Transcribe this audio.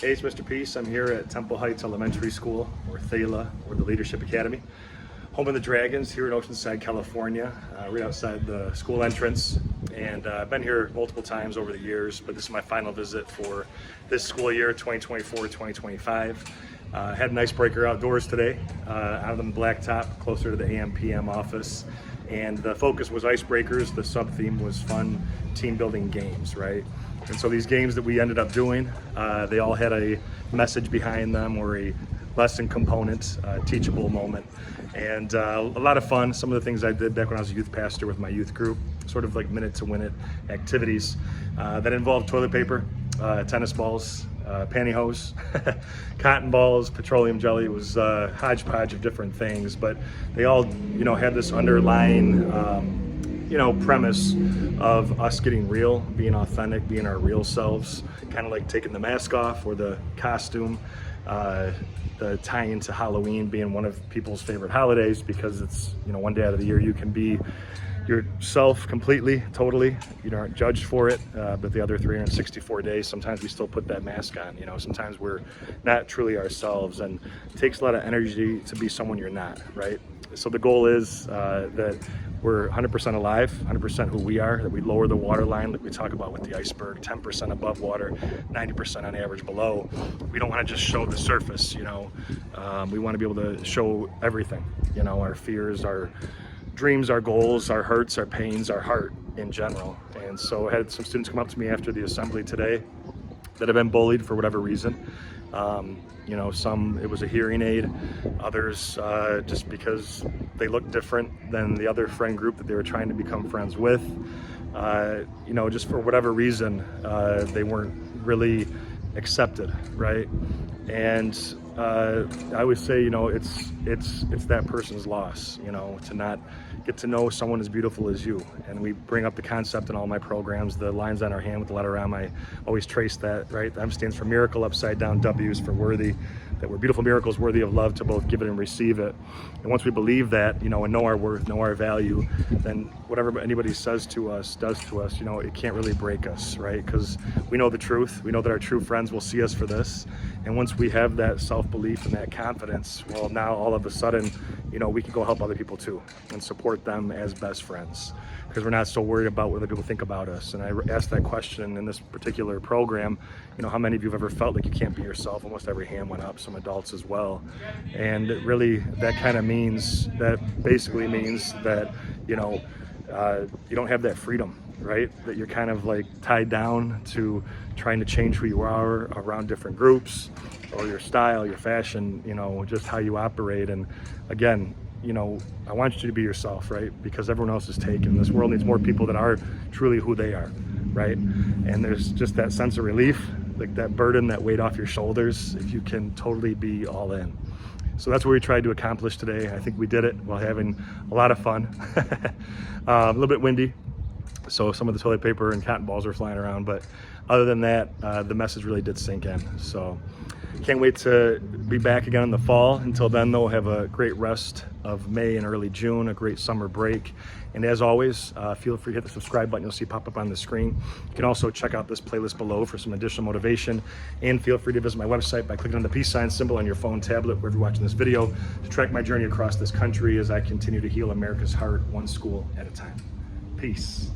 Hey, it's Mr. Peace. I'm here at Temple Heights Elementary School, or T.H.E.L.A, or the Leadership Academy. Home of the Dragons here in Oceanside, California, right outside the school entrance. And I've been here multiple times over the years, but this is my final visit for this school year, 2024-2025. Had a nice breaker outdoors today, out on the blacktop, closer to the AM/PM office. And the focus was icebreakers. The sub-theme was fun team building games, right? And so these games that we ended up doing, they all had a message behind them or a lesson component, teachable moment. And a lot of fun. Some of the things I did back when I was a youth pastor with my youth group, sort of like minute to win it activities that involved toilet paper, tennis balls, pantyhose, cotton balls, petroleum jelly. It was a hodgepodge of different things, but they all, had this underlying, premise of us getting real, being authentic, being our real selves, kind of like taking the mask off or the costume. The tie into Halloween being one of people's favorite holidays because it's, one day out of the year you can be yourself completely, totally. You aren't judged for it, but the other 364 days, sometimes we still put that mask on. Sometimes we're not truly ourselves, and it takes a lot of energy to be someone you're not, right? So the goal is that we're 100% alive, 100% who we are, that we lower the water line like we talk about with the iceberg, 10% above water, 90% on average below. We don't want to just show the surface, we want to be able to show everything, our fears, our dreams, our goals, our hurts, our pains, our heart in general. And so I had some students come up to me after the assembly today that have been bullied for whatever reason. Some it was a hearing aid, others just because they looked different than the other friend group that they were trying to become friends with. Just for whatever reason, they weren't really accepted, right? And I always say, it's that person's loss, to not get to know someone as beautiful as you. And we bring up the concept in all my programs, the lines on our hand with the letter M. I always trace that, right? The M stands for miracle, upside down, W is for worthy, that we're beautiful miracles worthy of love to both give it and receive it. And once we believe that, and know our worth, know our value, then whatever anybody says to us, does to us, it can't really break us, right? Because we know the truth. We know that our true friends will see us for this. And once we have that self-belief and that confidence, well, now all of a sudden, we can go help other people too and support them as best friends, because we're not so worried about what other people think about us. And I asked that question in this particular program, how many of you have ever felt like you can't be yourself? Almost every hand went up, some adults as well. And really, that kind of basically means that, you don't have that freedom, right? That you're kind of like tied down to trying to change who you are around different groups, or your style, your fashion, just how you operate. And again, I want you to be yourself, right? Because everyone else is taken. This world needs more people that are truly who they are, right? And there's just that sense of relief, like that burden, that weight off your shoulders, if you can totally be all in. So that's what we tried to accomplish today. I think we did it while having a lot of fun. A little bit windy, so some of the toilet paper and cotton balls are flying around, but other than that, the message really did sink in. So can't wait to be back again in the fall. Until then, though, have a great rest of May and early June, a great summer break. And as always, feel free to hit the subscribe button you'll see pop up on the screen. You can also check out this playlist below for some additional motivation. And feel free to visit my website by clicking on the peace sign symbol on your phone, tablet, wherever you're watching this video, to track my journey across this country as I continue to heal America's heart one school at a time. Peace.